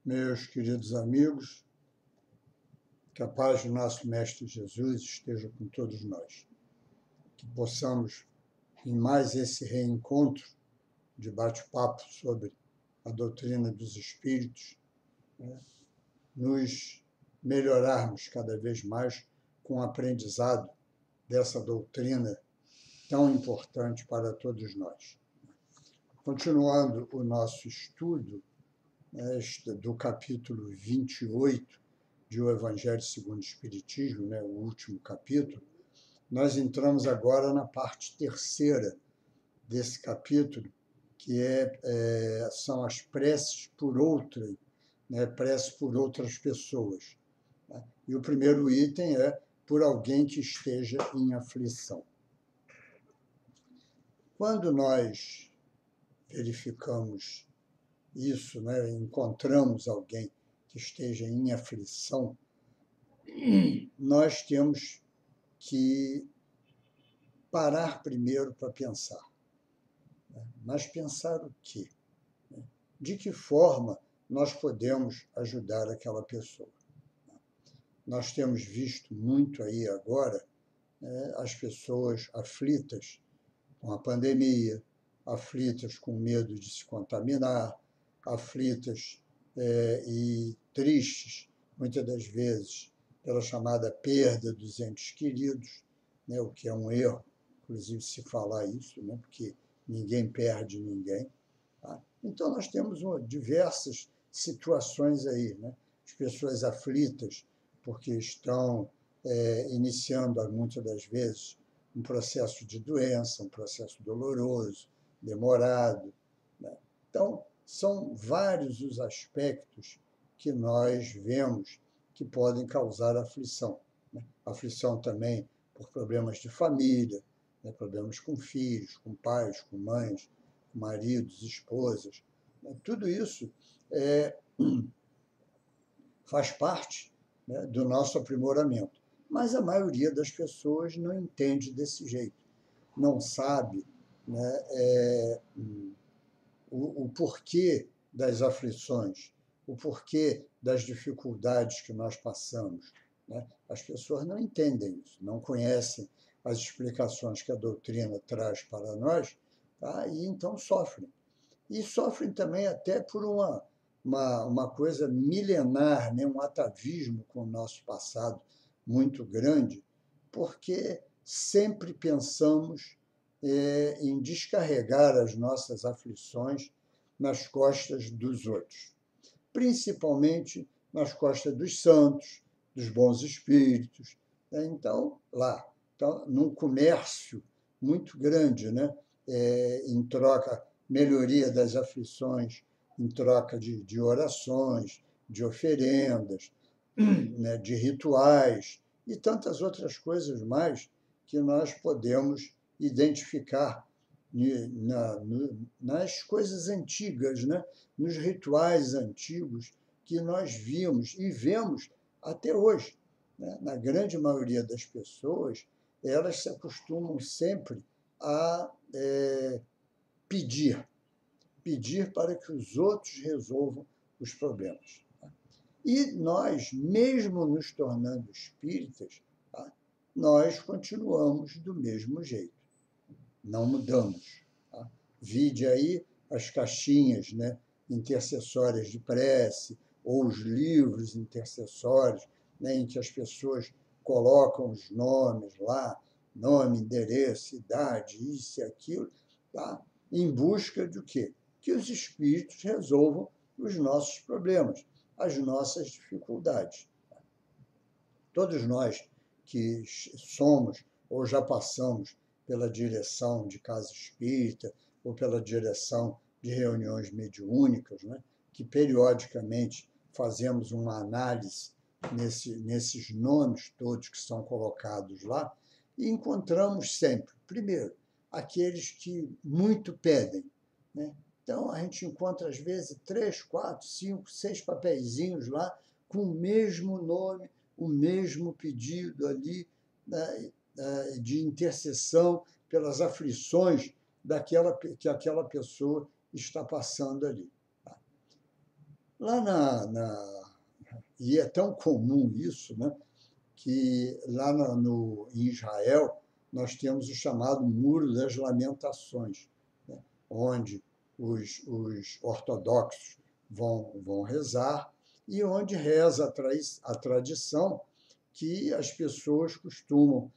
Meus queridos amigos, que a paz do nosso Mestre Jesus esteja com todos nós. Que possamos, em mais esse reencontro de bate-papo sobre a doutrina dos Espíritos, nos melhorarmos cada vez mais com o aprendizado dessa doutrina tão importante para todos nós. Continuando o nosso estudo do capítulo 28 de O Evangelho segundo o Espiritismo, o último capítulo, nós entramos agora na parte terceira desse capítulo, que são as preces por outrem, preces por outras pessoas. E o primeiro item é por alguém que esteja em aflição. Quando nós verificamos isso, encontramos alguém que esteja em aflição, nós temos que parar primeiro para pensar. Mas pensar o quê? De que forma nós podemos ajudar aquela pessoa? Nós temos visto muito aí agora as pessoas aflitas com a pandemia, aflitas com medo de se contaminar, aflitas e tristes, muitas das vezes, pela chamada perda dos entes queridos, o que é um erro, inclusive, se falar isso, porque ninguém perde ninguém. Tá? Então, nós temos diversas situações aí, as pessoas aflitas porque estão iniciando, muitas das vezes, um processo de doença, um processo doloroso, demorado. Então, são vários os aspectos que nós vemos que podem causar aflição. Aflição também por problemas de família, problemas com filhos, com pais, com mães, com maridos, esposas. Tudo isso faz parte do nosso aprimoramento. Mas a maioria das pessoas não entende desse jeito, não sabe o porquê das aflições, o porquê das dificuldades que nós passamos. As pessoas não entendem isso, não conhecem as explicações que a doutrina traz para nós, tá? E então sofrem. E sofrem também até por uma coisa milenar, um atavismo com o nosso passado muito grande, porque sempre pensamos em descarregar as nossas aflições nas costas dos outros, principalmente nas costas dos santos, dos bons espíritos. Então, num comércio muito grande, em troca, melhoria das aflições, em troca de orações, de oferendas, de rituais e tantas outras coisas mais que nós podemos identificar nas coisas antigas, nos rituais antigos que nós vimos e vemos até hoje. Na grande maioria das pessoas, elas se acostumam sempre a pedir para que os outros resolvam os problemas. E nós, mesmo nos tornando espíritas, nós continuamos do mesmo jeito, não mudamos. Vide aí as caixinhas intercessórias de prece, ou os livros intercessórios, em que as pessoas colocam os nomes lá, nome, endereço, idade, isso e aquilo, em busca de quê? Que os espíritos resolvam os nossos problemas, as nossas dificuldades. Todos nós que somos ou já passamos pela direção de casa espírita ou pela direção de reuniões mediúnicas, que periodicamente fazemos uma análise nesses nomes todos que são colocados lá e encontramos sempre, primeiro, aqueles que muito pedem. Então, a gente encontra, às vezes, 3, 4, 5, 6 papeizinhos lá com o mesmo nome, o mesmo pedido ali de intercessão pelas aflições que aquela pessoa está passando ali. Lá e é tão comum isso, né, que lá em Israel nós temos o chamado Muro das Lamentações, né, onde os ortodoxos vão rezar e onde reza a tradição que as pessoas costumam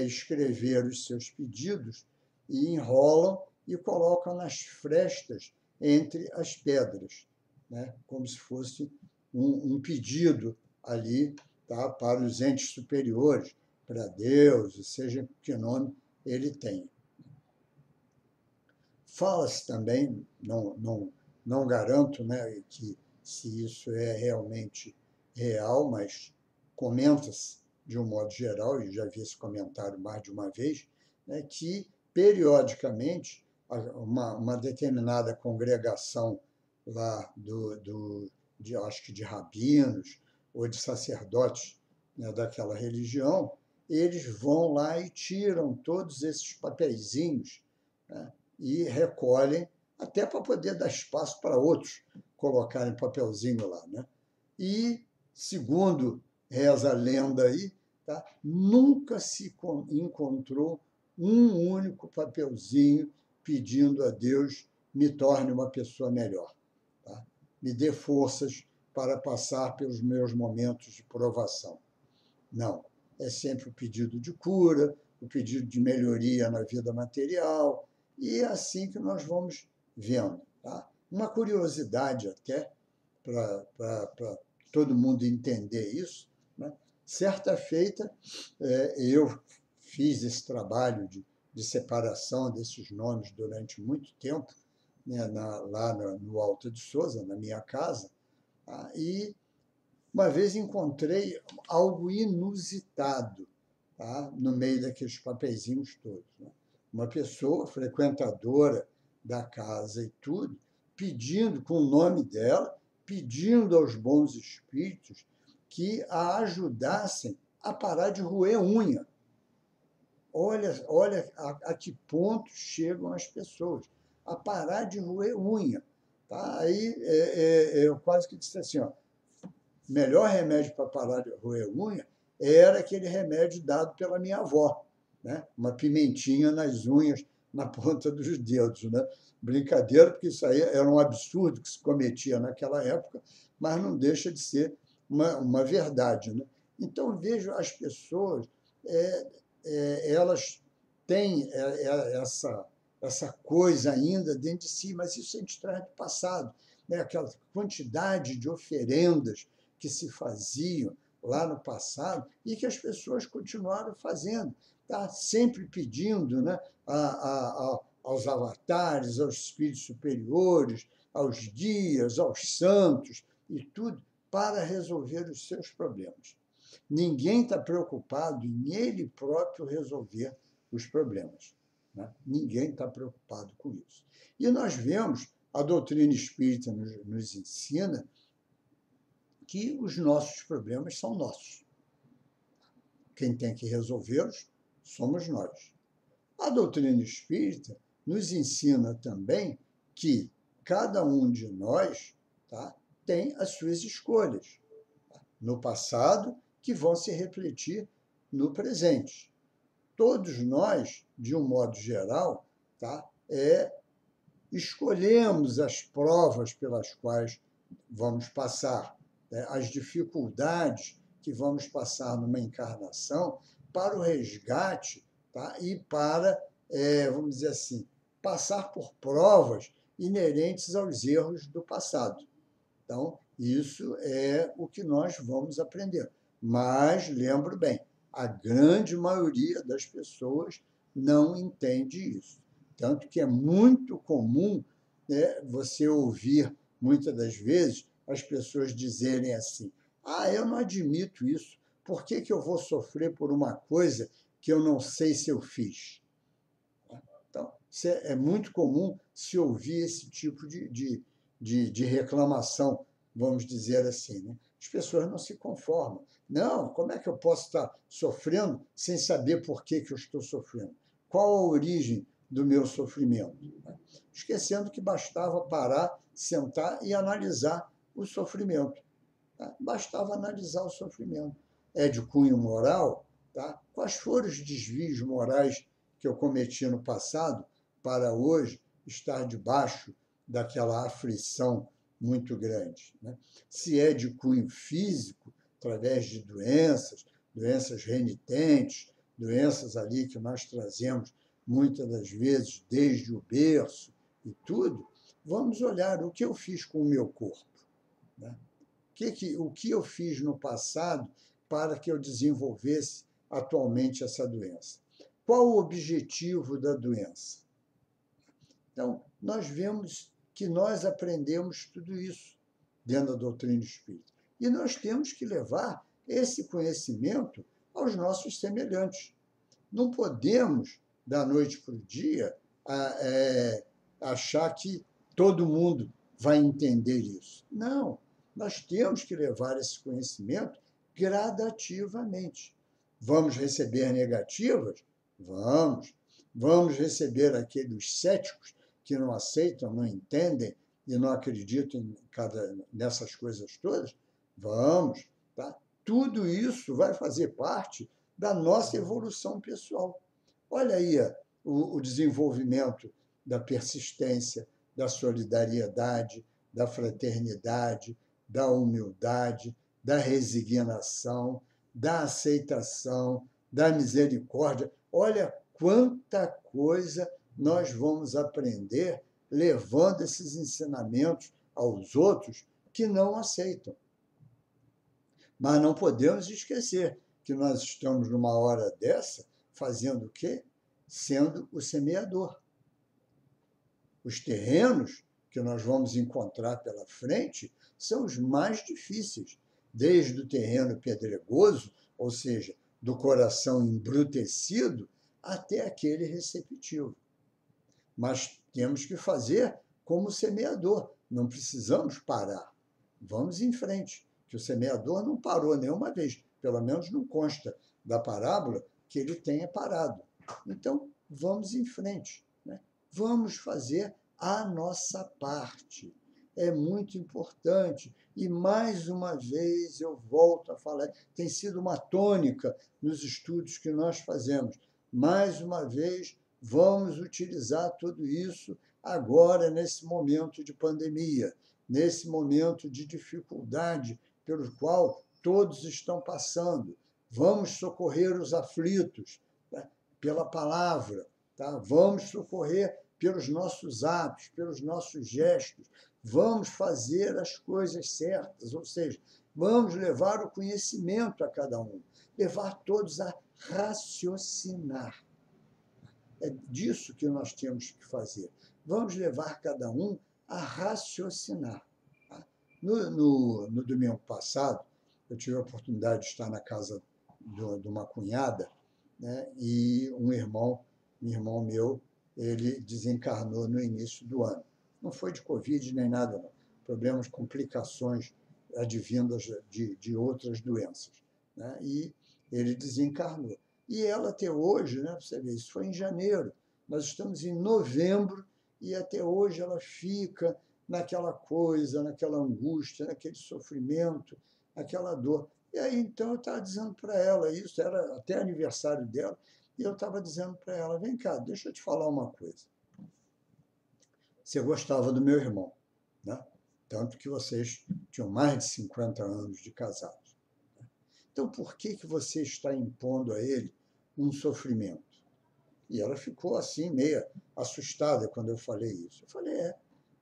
escrever os seus pedidos e enrolam e colocam nas frestas entre as pedras, né? Como se fosse um pedido ali, tá? Para os entes superiores, para Deus, seja que nome ele tenha. Fala-se também, não garanto, né, que se isso é realmente real, mas comenta-se de um modo geral, e já vi esse comentário mais de uma vez, né, que periodicamente uma determinada congregação lá acho que de rabinos ou de sacerdotes, né, daquela religião, eles vão lá e tiram todos esses papeizinhos, né, e recolhem, até para poder dar espaço para outros colocarem papelzinho lá, né? E, segundo reza a lenda aí, tá, nunca se encontrou um único papelzinho pedindo a Deus me torne uma pessoa melhor, tá? Me dê forças para passar pelos meus momentos de provação. Não, é sempre o pedido de cura, o pedido de melhoria na vida material, e é assim que nós vamos vendo. Tá? Uma curiosidade até, para todo mundo entender isso, né? Certa feita, eu fiz esse trabalho de separação desses nomes durante muito tempo, né, lá no Alto de Souza, na minha casa, tá? E uma vez encontrei algo inusitado, tá, no meio daqueles papeizinhos todos, né? Uma pessoa frequentadora da casa e tudo, pedindo, com o nome dela, pedindo aos bons espíritos que a ajudassem a parar de roer unha. Olha a que ponto chegam as pessoas, a parar de roer unha. Tá? Aí eu quase que disse assim, ó, o melhor remédio para parar de roer unha era aquele remédio dado pela minha avó, né? Uma pimentinha nas unhas, na ponta dos dedos, né? Brincadeira, porque isso aí era um absurdo que se cometia naquela época, mas não deixa de ser uma verdade, né? Então, vejo as pessoas, elas têm essa coisa ainda dentro de si, mas isso a gente traz do passado, né? Aquela quantidade de oferendas que se faziam lá no passado e que as pessoas continuaram fazendo, tá? Sempre pedindo, né, aos avatares, aos espíritos superiores, aos guias, aos santos e tudo para resolver os seus problemas. Ninguém está preocupado em ele próprio resolver os problemas, né? Ninguém está preocupado com isso. E nós vemos, a doutrina espírita nos ensina que os nossos problemas são nossos. Quem tem que resolvê-los somos nós. A doutrina espírita nos ensina também que cada um de nós, tá, tem as suas escolhas, tá, no passado que vão se refletir no presente. Todos nós, de um modo geral, tá, escolhemos as provas pelas quais vamos passar, né, as dificuldades que vamos passar numa encarnação para o resgate, tá, e para, vamos dizer assim, passar por provas inerentes aos erros do passado. Então, isso é o que nós vamos aprender. Mas, lembro bem, a grande maioria das pessoas não entende isso. Tanto que é muito comum, né, você ouvir, muitas das vezes, as pessoas dizerem assim: ah, eu não admito isso, por que eu vou sofrer por uma coisa que eu não sei se eu fiz? Então, é muito comum se ouvir esse tipo de reclamação, vamos dizer assim, né? As pessoas não se conformam. Não, como é que eu posso estar sofrendo sem saber por que eu estou sofrendo? Qual a origem do meu sofrimento? Esquecendo que bastava parar, sentar e analisar o sofrimento. Tá? Bastava analisar o sofrimento. É de cunho moral? Tá? Quais foram os desvios morais que eu cometi no passado para hoje estar debaixo daquela aflição muito grande? Né? Se é de cunho físico, através de doenças renitentes, doenças ali que nós trazemos muitas das vezes desde o berço e tudo, vamos olhar o que eu fiz com o meu corpo. Né? O que eu fiz no passado para que eu desenvolvesse atualmente essa doença? Qual o objetivo da doença? Então, nós vemos que nós aprendemos tudo isso dentro da doutrina espírita. E nós temos que levar esse conhecimento aos nossos semelhantes. Não podemos, da noite para o dia, achar que todo mundo vai entender isso. Não, nós temos que levar esse conhecimento gradativamente. Vamos receber negativas? Vamos. Vamos receber aqueles céticos que não aceitam, não entendem e não acreditam nessas coisas todas? Vamos. Tá? Tudo isso vai fazer parte da nossa evolução pessoal. Olha aí o desenvolvimento da persistência, da solidariedade, da fraternidade, da humildade, da resignação, da aceitação, da misericórdia. Olha quanta coisa nós vamos aprender levando esses ensinamentos aos outros que não aceitam. Mas não podemos esquecer que nós estamos numa hora dessa fazendo o quê? Sendo o semeador. Os terrenos que nós vamos encontrar pela frente são os mais difíceis, desde o terreno pedregoso, ou seja, do coração embrutecido, até aquele receptivo. Mas temos que fazer como semeador, não precisamos parar. Vamos em frente, que o semeador não parou nenhuma vez, pelo menos não consta da parábola que ele tenha parado. Então, vamos em frente, né? Vamos fazer a nossa parte. É muito importante. E, mais uma vez, eu volto a falar, tem sido uma tônica nos estudos que nós fazemos. Mais uma vez, vamos utilizar tudo isso agora, nesse momento de pandemia, nesse momento de dificuldade pelo qual todos estão passando. Vamos socorrer os aflitos, tá? Pela palavra, tá? Vamos socorrer pelos nossos atos, pelos nossos gestos. Vamos fazer as coisas certas, ou seja, vamos levar o conhecimento a cada um, levar todos a raciocinar. É disso que nós temos que fazer. Vamos levar cada um a raciocinar. Tá? No domingo passado, eu tive a oportunidade de estar na casa de uma cunhada, né? E um irmão meu, ele desencarnou no início do ano. Não foi de Covid nem nada, não. Problemas, complicações advindas de outras doenças. Né? E ele desencarnou. E ela até hoje, né, você vê, isso foi em janeiro, nós estamos em novembro e até hoje ela fica naquela coisa, naquela angústia, naquele sofrimento, aquela dor. E aí, então, eu estava dizendo para ela isso, era até aniversário dela, e eu estava dizendo para ela, vem cá, deixa eu te falar uma coisa. Você gostava do meu irmão, né? Tanto que vocês tinham mais de 50 anos de casados. Então, por que você está impondo a ele um sofrimento? E ela ficou assim, meio assustada quando eu falei isso. Eu falei,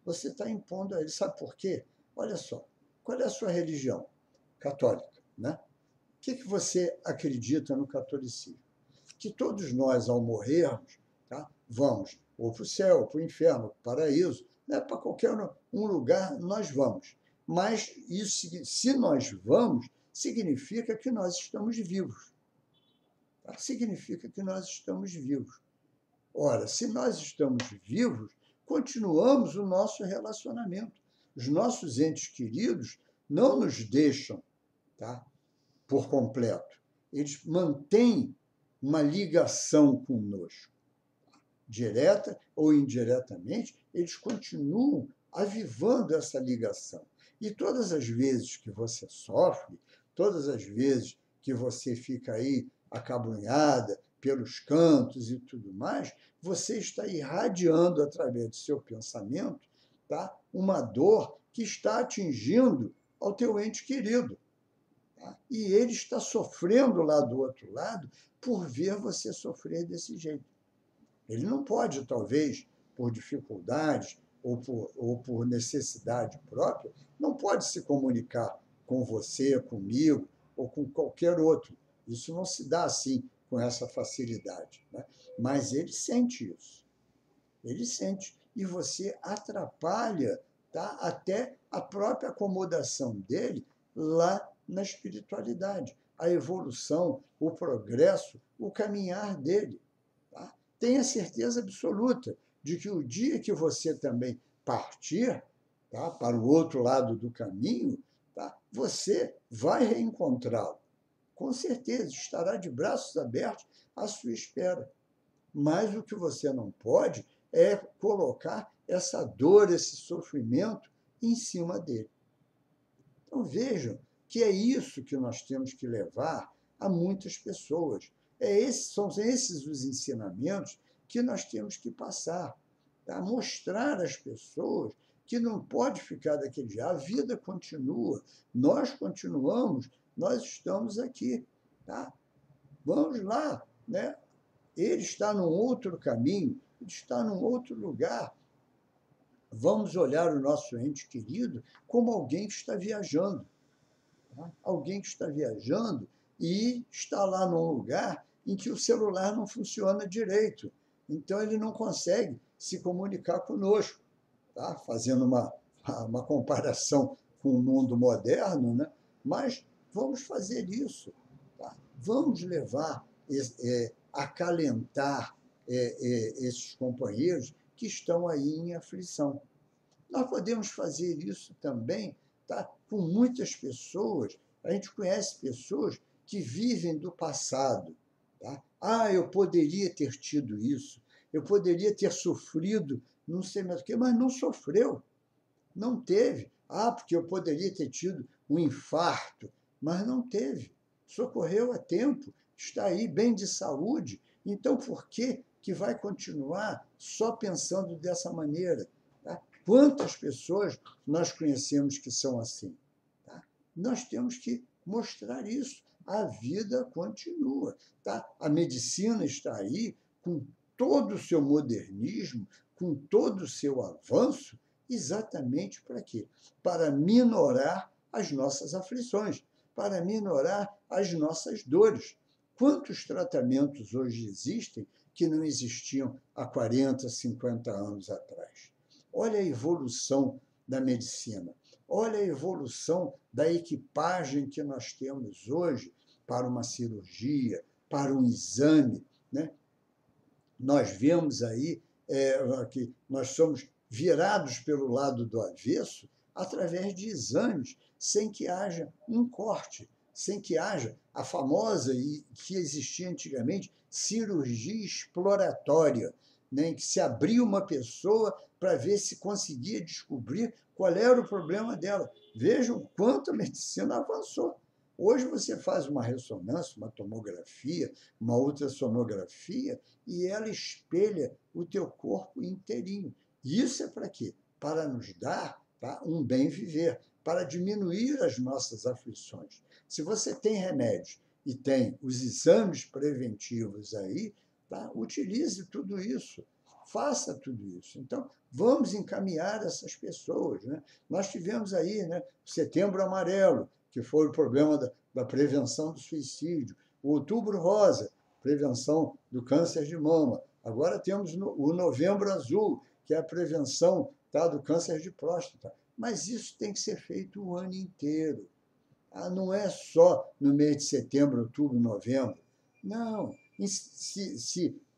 você está impondo a ele. Sabe por quê? Olha só, qual é a sua religião? Católica, né? O que você acredita no catolicismo? Que todos nós, ao morrermos, tá, vamos ou para o céu, ou para o inferno, para o paraíso, né, para qualquer um lugar nós vamos. Mas isso, se nós vamos, significa que nós estamos vivos. Tá? Significa que nós estamos vivos. Ora, se nós estamos vivos, continuamos o nosso relacionamento. Os nossos entes queridos não nos deixam, tá, por completo. Eles mantêm uma ligação conosco. Direta ou indiretamente, eles continuam avivando essa ligação. E todas as vezes que você sofre, todas as vezes que você fica aí acabrunhada pelos cantos e tudo mais, você está irradiando através do seu pensamento, tá? Uma dor que está atingindo ao teu ente querido. Tá? E ele está sofrendo lá do outro lado por ver você sofrer desse jeito. Ele não pode, talvez, por dificuldades ou por necessidade própria, não pode se comunicar com você, comigo ou com qualquer outro. Isso não se dá assim, com essa facilidade. Né? Mas ele sente isso. Ele sente. E você atrapalha, tá? Até a própria acomodação dele lá na espiritualidade. A evolução, o progresso, o caminhar dele. Tá? Tenha certeza absoluta de que o dia que você também partir, tá, para o outro lado do caminho, tá, você vai reencontrá-lo. Com certeza, estará de braços abertos à sua espera. Mas o que você não pode é colocar essa dor, esse sofrimento em cima dele. Então vejam que é isso que nós temos que levar a muitas pessoas. São esses os ensinamentos que nós temos que passar, tá? Mostrar às pessoas que não pode ficar daquele jeito. A vida continua, nós continuamos, nós estamos aqui. Tá? Vamos lá, né? Ele está num outro caminho, ele está num outro lugar. Vamos olhar o nosso ente querido como alguém que está viajando. Tá? Alguém que está viajando e está lá num lugar em que o celular não funciona direito. Então, ele não consegue se comunicar conosco. Tá? Fazendo uma comparação com o mundo moderno, né? Mas vamos fazer isso. Tá? Vamos levar, acalentar esses companheiros que estão aí em aflição. Nós podemos fazer isso também, tá? Com muitas pessoas. A gente conhece pessoas que vivem do passado. Tá? Ah, eu poderia ter tido isso, eu poderia ter sofrido, não sei mais o quê, mas não sofreu, não teve. Ah, porque eu poderia ter tido um infarto, mas não teve. Socorreu a tempo, está aí bem de saúde. Então, por que vai continuar só pensando dessa maneira? Tá? Quantas pessoas nós conhecemos que são assim? Tá? Nós temos que mostrar isso. A vida continua. Tá? A medicina está aí com todo o seu modernismo, com todo o seu avanço, exatamente para quê? Para minorar as nossas aflições, para minorar as nossas dores. Quantos tratamentos hoje existem que não existiam há 40, 50 anos atrás? Olha a evolução da medicina, olha a evolução da equipagem que nós temos hoje para uma cirurgia, para um exame. Né? Nós vemos aí que nós somos virados pelo lado do avesso através de exames, sem que haja um corte, sem que haja a famosa, e que existia antigamente, cirurgia exploratória, né, em que se abria uma pessoa para ver se conseguia descobrir qual era o problema dela. Vejam quanto a medicina avançou. Hoje você faz uma ressonância, uma tomografia, uma ultrassonografia, e ela espelha o teu corpo inteirinho. Isso é para quê? Para nos dar, tá, um bem viver, para diminuir as nossas aflições. Se você tem remédios e tem os exames preventivos aí, tá, utilize tudo isso, faça tudo isso. Então, vamos encaminhar essas pessoas. Né? Nós tivemos aí, né, o Setembro Amarelo, que foi o problema da prevenção do suicídio, o Outubro Rosa, prevenção do câncer de mama. Agora temos o Novembro Azul, que é a prevenção, tá, do câncer de próstata. Mas isso tem que ser feito o ano inteiro. Ah, não é só no mês de setembro, outubro, novembro. Não.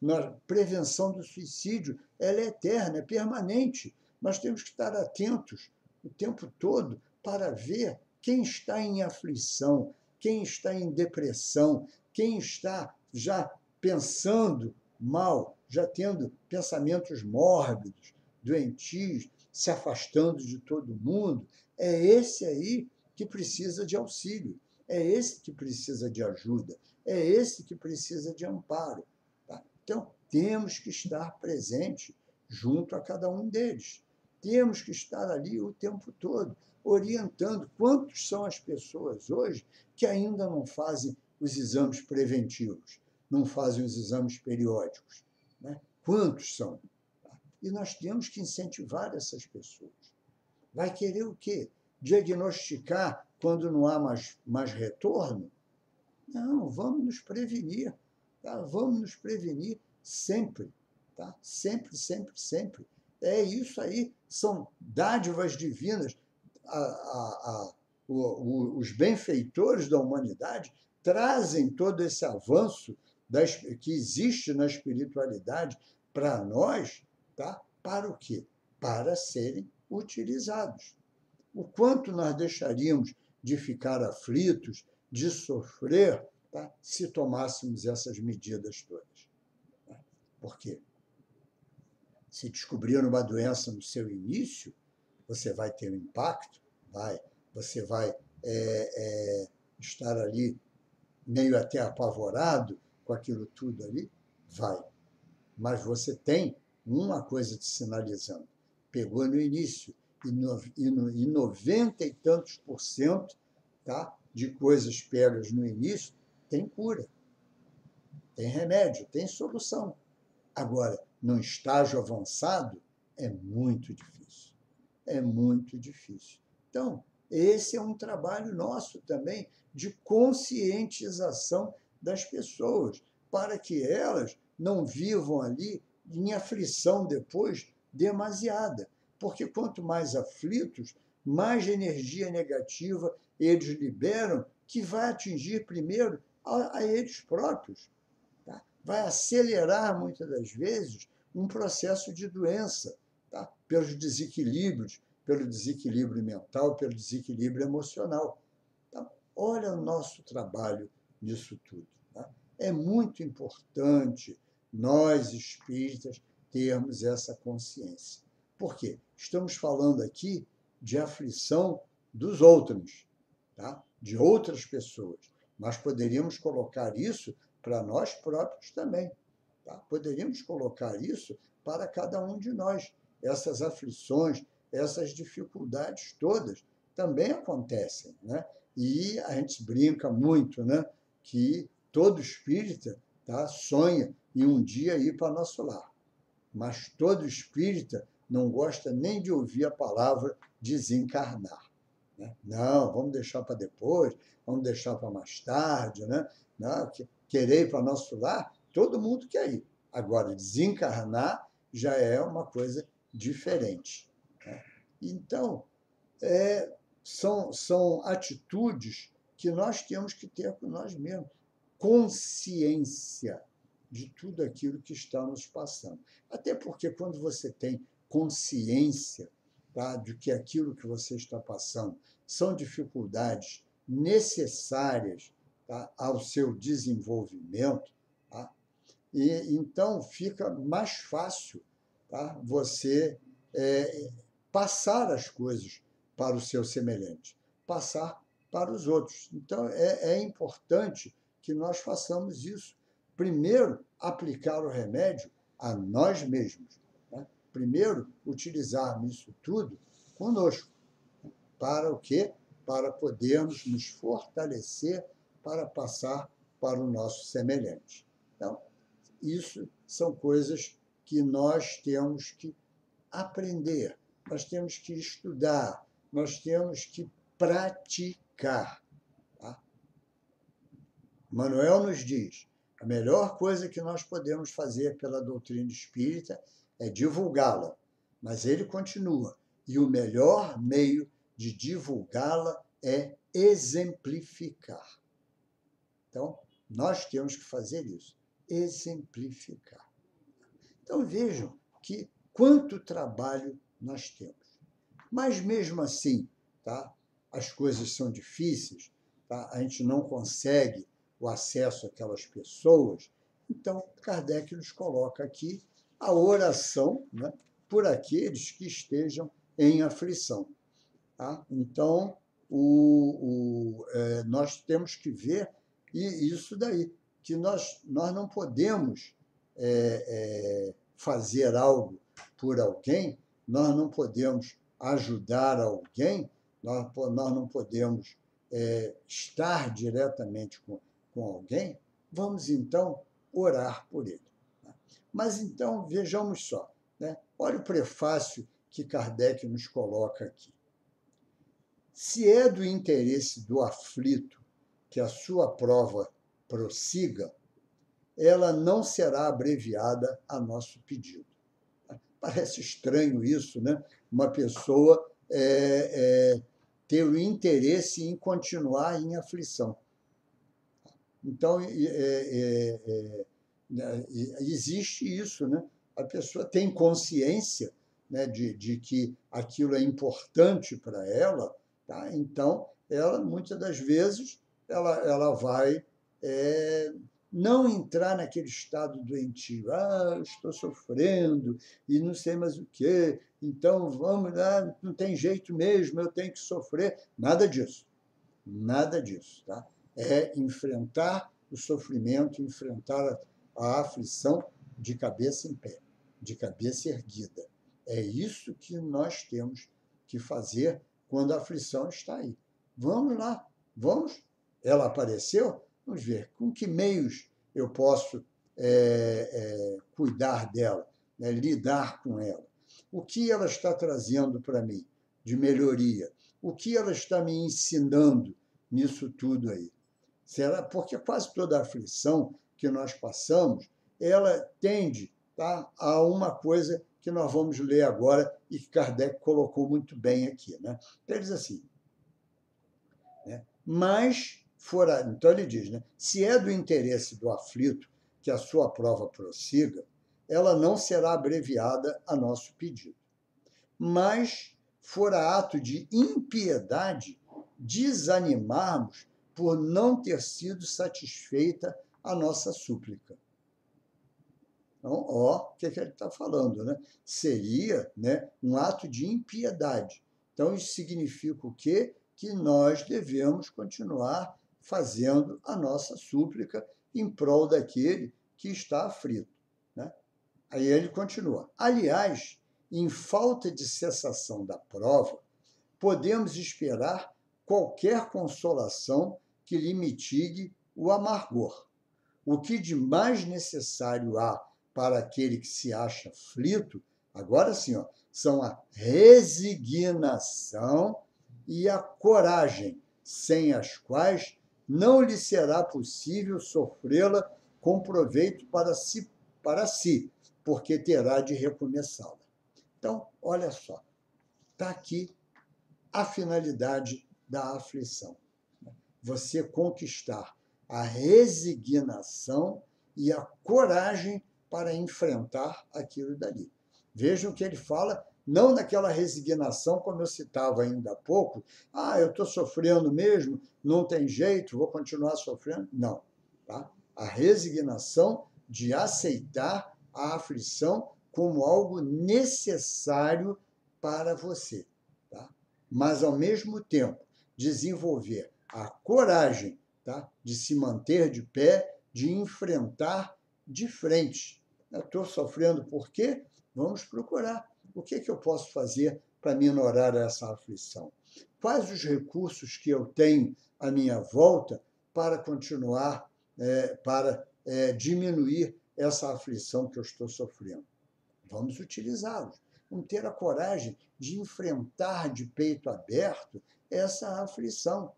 Na prevenção do suicídio, ela é eterna, é permanente. Nós temos que estar atentos o tempo todo para ver quem está em aflição, quem está em depressão, quem está já pensando mal, já tendo pensamentos mórbidos, doentios, se afastando de todo mundo. É esse aí que precisa de auxílio, é esse que precisa de ajuda, é esse que precisa de amparo. Tá? Então, temos que estar presente junto a cada um deles. Temos que estar ali o tempo todo, orientando. Quantos são as pessoas hoje que ainda não fazem os exames preventivos, não fazem os exames periódicos? Né? Quantos são? E nós temos que incentivar essas pessoas. Vai querer o quê? Diagnosticar quando não há mais retorno? Não, vamos nos prevenir. Tá? Vamos nos prevenir sempre. Tá? Sempre, sempre, sempre. É isso aí. São dádivas divinas. Os benfeitores da humanidade trazem todo esse avanço que existe na espiritualidade para nós, tá? Para o quê? Para serem utilizados. O quanto nós deixaríamos de ficar aflitos, de sofrer, tá? Se tomássemos essas medidas todas. Tá? Por quê? Se descobrir uma doença no seu início, você vai ter um impacto, você vai estar ali meio até apavorado com aquilo tudo ali, vai. Mas você tem uma coisa te sinalizando. Pegou no início, e 90 e tantos %, tá, de coisas pegas no início, tem cura, tem remédio, tem solução. Agora, num estágio avançado, é muito difícil. É muito difícil. Então, esse é um trabalho nosso também de conscientização das pessoas, para que elas não vivam ali em aflição depois demasiada. Porque quanto mais aflitos, mais energia negativa eles liberam, que vai atingir primeiro a eles próprios. Tá? Vai acelerar, muitas das vezes, um processo de doença, tá? Pelos desequilíbrios, pelo desequilíbrio mental, pelo desequilíbrio emocional. Então, olha o nosso trabalho nisso tudo. Tá? É muito importante nós, espíritas, termos essa consciência. Por quê? Estamos falando aqui de aflição dos outros, tá? De outras pessoas. Mas poderíamos colocar isso para nós próprios também. Tá? Poderíamos colocar isso para cada um de nós. Essas aflições, essas dificuldades todas também acontecem. Né? E a gente brinca muito, né? Que todo espírita, tá, sonha em um dia ir para nosso lar. Mas todo espírita não gosta nem de ouvir a palavra desencarnar. Né? Não, vamos deixar para depois, vamos deixar para mais tarde. Né? Não, querer ir para nosso lar, todo mundo quer ir. Agora, desencarnar já é uma coisa diferente. Né? Então, são atitudes que nós temos que ter com nós mesmos. Consciência de tudo aquilo que está nos passando. Até porque quando você tem consciência, tá, de que aquilo que você está passando são dificuldades necessárias, tá, ao seu desenvolvimento, tá, e então fica mais fácil, tá, você passar as coisas para o seu semelhante, passar para os outros. Então, é importante que nós façamos isso. Primeiro, aplicar o remédio a nós mesmos. Né? Primeiro, utilizarmos isso tudo conosco. Para o quê? Para podermos nos fortalecer para passar para o nosso semelhante. Então, isso são coisas que nós temos que aprender, nós temos que estudar, nós temos que praticar. Tá? Manuel nos diz, a melhor coisa que nós podemos fazer pela doutrina espírita é divulgá-la, mas ele continua, e o melhor meio de divulgá-la é exemplificar. Então, nós temos que fazer isso, exemplificar. Então, vejam que quanto trabalho nós temos. Mas, mesmo assim, tá, as coisas são difíceis, tá, a gente não consegue o acesso àquelas pessoas. Então, Kardec nos coloca aqui a oração, né, por aqueles que estejam em aflição. Tá? Então, nós temos que ver isso daí, que nós não podemos fazer algo por alguém, nós não podemos ajudar alguém, nós não podemos estar diretamente com alguém, vamos então orar por ele. Mas então, vejamos só, né? Olha o prefácio que Kardec nos coloca aqui. Se é do interesse do aflito que a sua prova prossiga, ela não será abreviada a nosso pedido. Parece estranho isso, né? Uma pessoa ter o interesse em continuar em aflição. Então, existe isso, né? A pessoa tem consciência, né, de que aquilo é importante para ela, tá? Então, ela, muitas das vezes, ela vai não entrar naquele estado doentio. Ah, estou sofrendo e não sei mais o quê, então vamos lá, não tem jeito mesmo, eu tenho que sofrer. Nada disso. Nada disso. Tá? É enfrentar o sofrimento, enfrentar a aflição de cabeça em pé, de cabeça erguida. É isso que nós temos que fazer quando a aflição está aí. Vamos lá, vamos. Ela apareceu? Vamos ver com que meios eu posso cuidar dela, né, lidar com ela. O que ela está trazendo para mim de melhoria? O que ela está me ensinando nisso tudo aí? Será? Porque quase toda a aflição que nós passamos, ela tende, tá, a uma coisa que nós vamos ler agora e que Kardec colocou muito bem aqui. Né? Então, ele diz assim, né? Então ele diz, né? Se é do interesse do aflito que a sua prova prossiga, ela não será abreviada a nosso pedido. Mas fora ato de impiedade desanimarmos por não ter sido satisfeita a nossa súplica. Então, o que ele está falando, né? Seria, né, um ato de impiedade. Então, isso significa o quê? Que nós devemos continuar fazendo a nossa súplica em prol daquele que está aflito. Né? Aí ele continua. Aliás, em falta de cessação da prova, podemos esperar qualquer consolação que lhe mitigue o amargor. O que de mais necessário há para aquele que se acha aflito, agora sim, são a resignação e a coragem, sem as quais não lhe será possível sofrê-la com proveito para si, porque terá de recomeçá-la. Então, olha só, está aqui a finalidade da aflição. Você conquistar a resignação e a coragem para enfrentar aquilo dali. Vejam que ele fala, não naquela resignação, como eu citava ainda há pouco, eu estou sofrendo mesmo, não tem jeito, vou continuar sofrendo. Não. Tá? A resignação de aceitar a aflição como algo necessário para você. Tá? Mas, ao mesmo tempo, desenvolver a coragem, tá, de se manter de pé, de enfrentar de frente. Eu estou sofrendo por quê? Vamos procurar. O que eu posso fazer para minorar essa aflição? Quais os recursos que eu tenho à minha volta para continuar, para diminuir essa aflição que eu estou sofrendo? Vamos utilizá-los. Vamos ter a coragem de enfrentar de peito aberto essa aflição.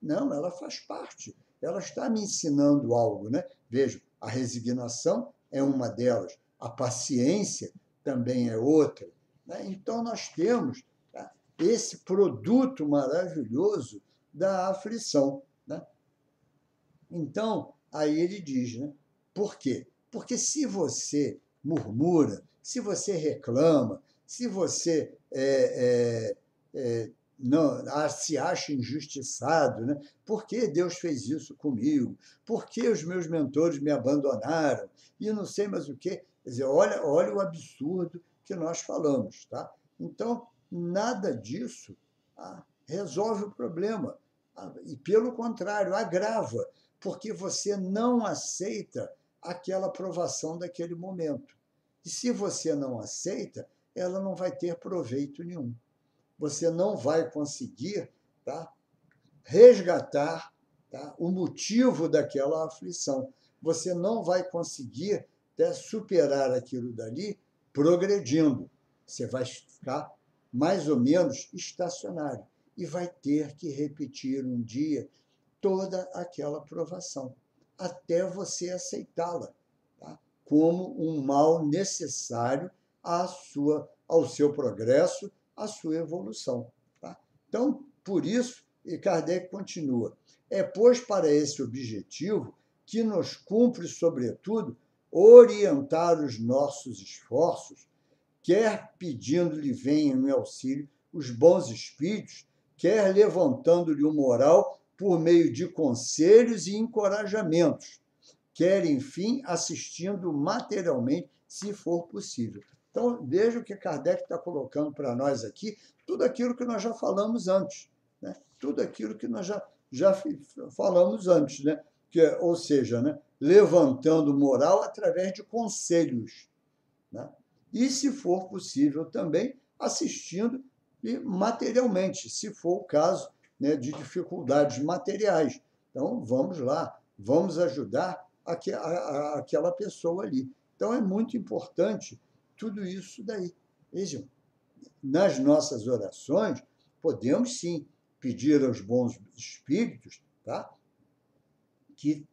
Não, ela faz parte. Ela está me ensinando algo, né? Veja, a resignação é uma delas, a paciência também é outra. Né? Então, nós temos, tá, esse produto maravilhoso da aflição. Né? Então, aí ele diz, né? Por quê? Porque se você murmura, se você reclama, se você não se acha injustiçado, né? Por que Deus fez isso comigo? Por que os meus mentores me abandonaram? E não sei mais o quê. Quer dizer, olha o absurdo que nós falamos. Tá? Então, nada disso resolve o problema. E, pelo contrário, agrava, porque você não aceita aquela provação daquele momento. E se você não aceita, ela não vai ter proveito nenhum. Você não vai conseguir, tá, resgatar, tá, o motivo daquela aflição. Você não vai conseguir, tá, superar aquilo dali progredindo. Você vai ficar mais ou menos estacionário e vai ter que repetir um dia toda aquela provação, até você aceitá-la, tá, como um mal necessário ao seu progresso, à sua evolução. Tá? Então, por isso, e Kardec continua, é, pois, para esse objetivo que nos cumpre, sobretudo, orientar os nossos esforços, quer pedindo-lhe venham em auxílio os bons espíritos, quer levantando-lhe o moral por meio de conselhos e encorajamentos, quer, enfim, assistindo materialmente, se for possível. Então, veja o que Kardec está colocando para nós aqui, tudo aquilo que nós já falamos antes, né? Tudo aquilo que nós já falamos antes, né? Ou seja, né, levantando moral através de conselhos, né? E, se for possível, também assistindo materialmente, se for o caso, né, de dificuldades materiais. Então, vamos lá, vamos ajudar aquela pessoa ali. Então, é muito importante tudo isso daí. Vejam, nas nossas orações, podemos sim pedir aos bons espíritos, tá, que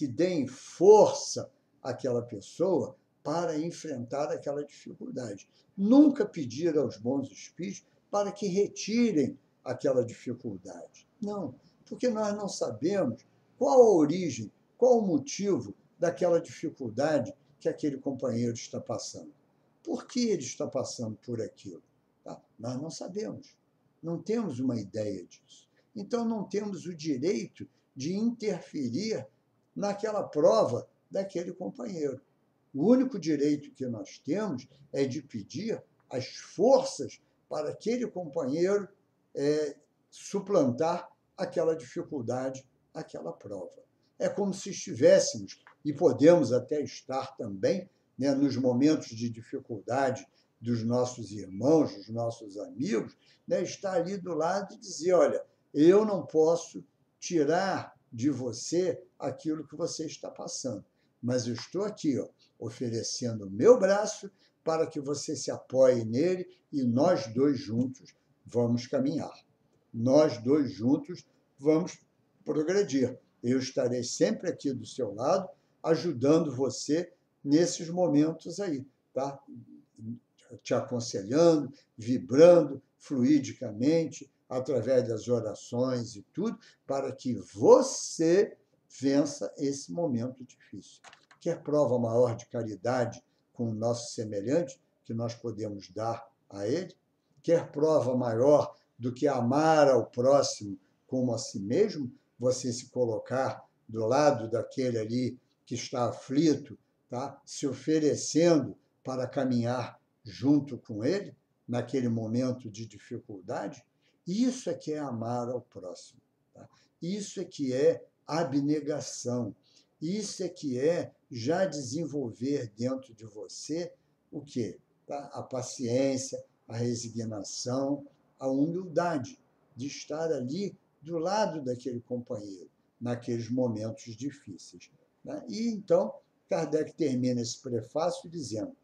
deem força àquela pessoa para enfrentar aquela dificuldade. Nunca pedir aos bons espíritos para que retirem aquela dificuldade. Não, porque nós não sabemos qual a origem, qual o motivo daquela dificuldade que aquele companheiro está passando. Por que ele está passando por aquilo? Tá? Nós não sabemos, não temos uma ideia disso. Então, não temos o direito de interferir naquela prova daquele companheiro. O único direito que nós temos é de pedir as forças para aquele companheiro suplantar aquela dificuldade, aquela prova. É como se estivéssemos, e podemos até estar também, né, nos momentos de dificuldade dos nossos irmãos, dos nossos amigos, né, estar ali do lado e dizer, olha, eu não posso tirar de você aquilo que você está passando, mas eu estou aqui, ó, oferecendo o meu braço para que você se apoie nele e nós dois juntos vamos caminhar. Nós dois juntos vamos progredir. Eu estarei sempre aqui do seu lado, ajudando você nesses momentos aí, tá? Te aconselhando, vibrando fluidicamente, através das orações e tudo, para que você vença esse momento difícil. Quer prova maior de caridade com o nosso semelhante que nós podemos dar a ele? Quer prova maior do que amar ao próximo como a si mesmo? Você se colocar do lado daquele ali que está aflito, tá? Se oferecendo para caminhar junto com ele, naquele momento de dificuldade? Isso é que é amar ao próximo. Tá? Isso é que é abnegação. Isso é que é já desenvolver dentro de você o quê? Tá? A paciência, a resignação, a humildade de estar ali do lado daquele companheiro, naqueles momentos difíceis. Né? E então, Kardec termina esse prefácio dizendo: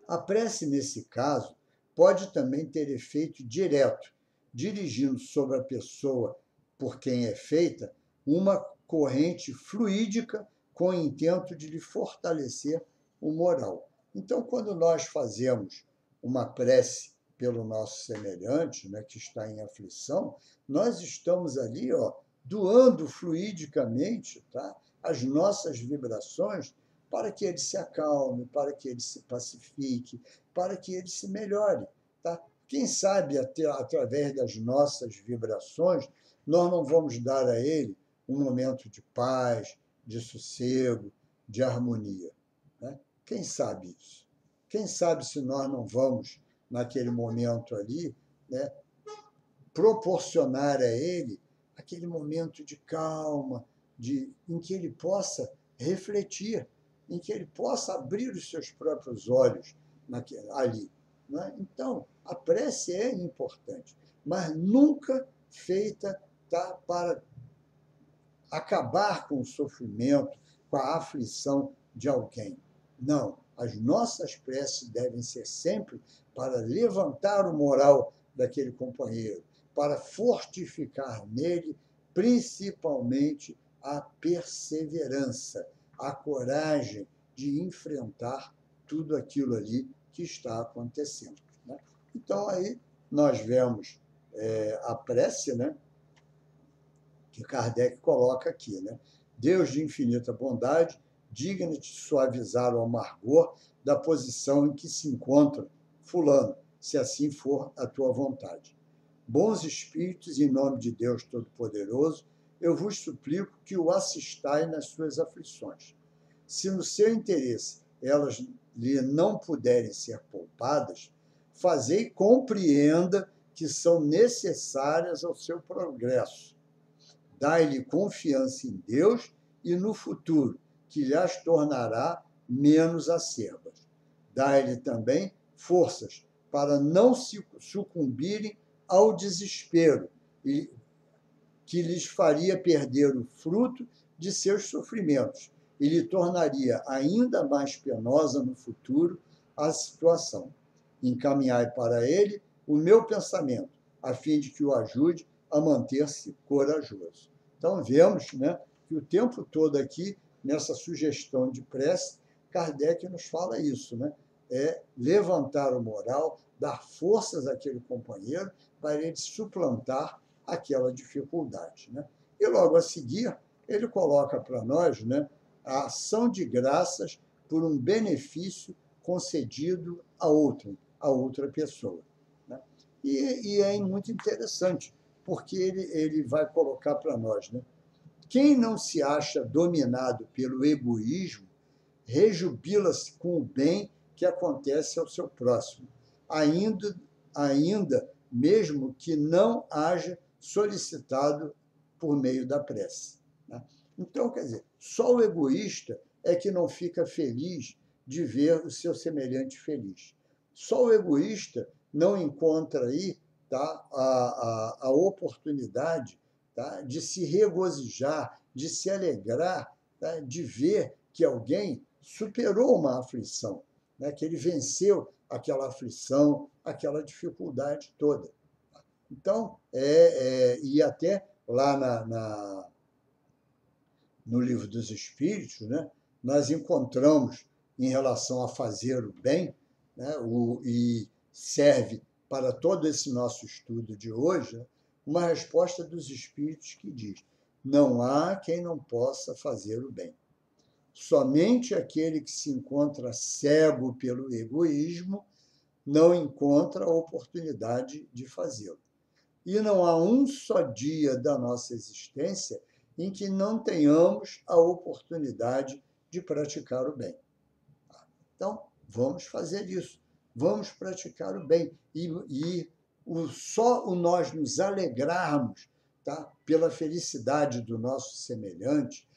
a prece, nesse caso, pode também ter efeito direto, dirigindo sobre a pessoa por quem é feita uma corrente fluídica com o intento de lhe fortalecer o moral. Então, quando nós fazemos uma prece pelo nosso semelhante, né, que está em aflição, nós estamos ali, ó, doando fluidicamente, tá, as nossas vibrações para que ele se acalme, para que ele se pacifique, para que ele se melhore. Tá? Quem sabe, até através das nossas vibrações, nós não vamos dar a ele um momento de paz, de sossego, de harmonia. Né? Quem sabe isso? Quem sabe se nós não vamos, naquele momento ali, né, proporcionar a ele aquele momento de calma, em que ele possa refletir, em que ele possa abrir os seus próprios olhos ali. Né? Então, a prece é importante, mas nunca feita para acabar com o sofrimento, com a aflição de alguém. Não, as nossas preces devem ser sempre para levantar o moral daquele companheiro, para fortificar nele, principalmente, a perseverança, a coragem de enfrentar tudo aquilo ali que está acontecendo. Né? Então, aí nós vemos a prece, né, que Kardec coloca aqui. Né? Deus de infinita bondade, digna de suavizar o amargor da posição em que se encontra fulano, se assim for a tua vontade. Bons espíritos, em nome de Deus Todo-Poderoso, eu vos suplico que o assistai nas suas aflições. Se no seu interesse elas lhe não puderem ser poupadas, fazei compreenda que são necessárias ao seu progresso. Dai-lhe confiança em Deus e no futuro, que lhes tornará menos acerbas. Dai-lhe também forças para não se sucumbirem ao desespero, que lhes faria perder o fruto de seus sofrimentos e lhe tornaria ainda mais penosa no futuro a situação. Encaminhai para ele o meu pensamento, a fim de que o ajude a manter-se corajoso. Então, vemos, né, que o tempo todo aqui, nessa sugestão de prece, Kardec nos fala isso, né? É levantar o moral, dar forças àquele companheiro para ele suplantar aquela dificuldade. Né? E logo a seguir, ele coloca para nós, né, a ação de graças por um benefício concedido a outra pessoa. Né? E é muito interessante, porque ele vai colocar para nós, né? Quem não se acha dominado pelo egoísmo, rejubila-se com o bem que acontece ao seu próximo, ainda mesmo que não haja solicitado por meio da prece. Né? Então, quer dizer, só o egoísta é que não fica feliz de ver o seu semelhante feliz. Só o egoísta não encontra aí, tá, a oportunidade, tá, de se regozijar, de se alegrar, tá, de ver que alguém superou uma aflição, né, que ele venceu aquela aflição, aquela dificuldade toda. Então, e até lá no Livro dos Espíritos, né, nós encontramos, em relação a fazer o bem, né, e serve para todo esse nosso estudo de hoje, uma resposta dos Espíritos que diz: não há quem não possa fazer o bem. Somente aquele que se encontra cego pelo egoísmo não encontra a oportunidade de fazê-lo. E não há um só dia da nossa existência em que não tenhamos a oportunidade de praticar o bem. Então, vamos fazer isso. Vamos praticar o bem. Só o nós nos alegrarmos, tá, pela felicidade do nosso semelhante,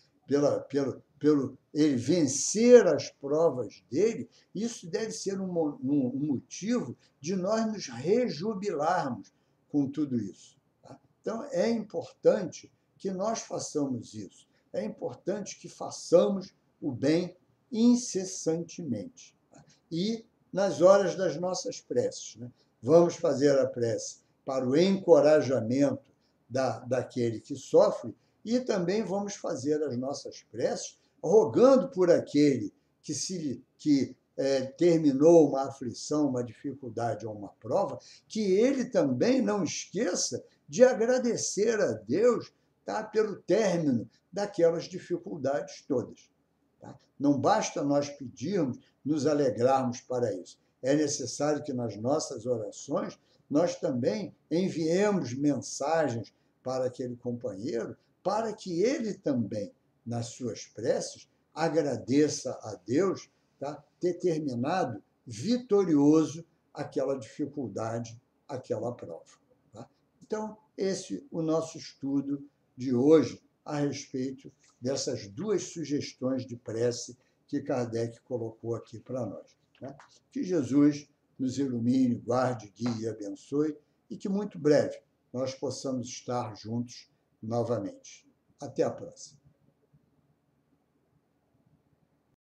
pelo ele vencer as provas dele, isso deve ser um motivo de nós nos rejubilarmos com tudo isso. Tá? Então, é importante que nós façamos isso. É importante que façamos o bem incessantemente. Tá? E nas horas das nossas preces. Né? Vamos fazer a prece para o encorajamento daquele que sofre e também vamos fazer as nossas preces rogando por aquele que terminou uma aflição, uma dificuldade ou uma prova, que ele também não esqueça de agradecer a Deus, tá, pelo término daquelas dificuldades todas. Tá? Não basta nós pedirmos, nos alegrarmos para isso. É necessário que nas nossas orações nós também enviemos mensagens para aquele companheiro, para que ele também, nas suas preces, agradeça a Deus, tá, ter terminado vitorioso aquela dificuldade, aquela prova. Tá? Então, esse é o nosso estudo de hoje a respeito dessas duas sugestões de prece que Kardec colocou aqui para nós. Né? Que Jesus nos ilumine, guarde, guie e abençoe, e que muito breve nós possamos estar juntos novamente. Até a próxima.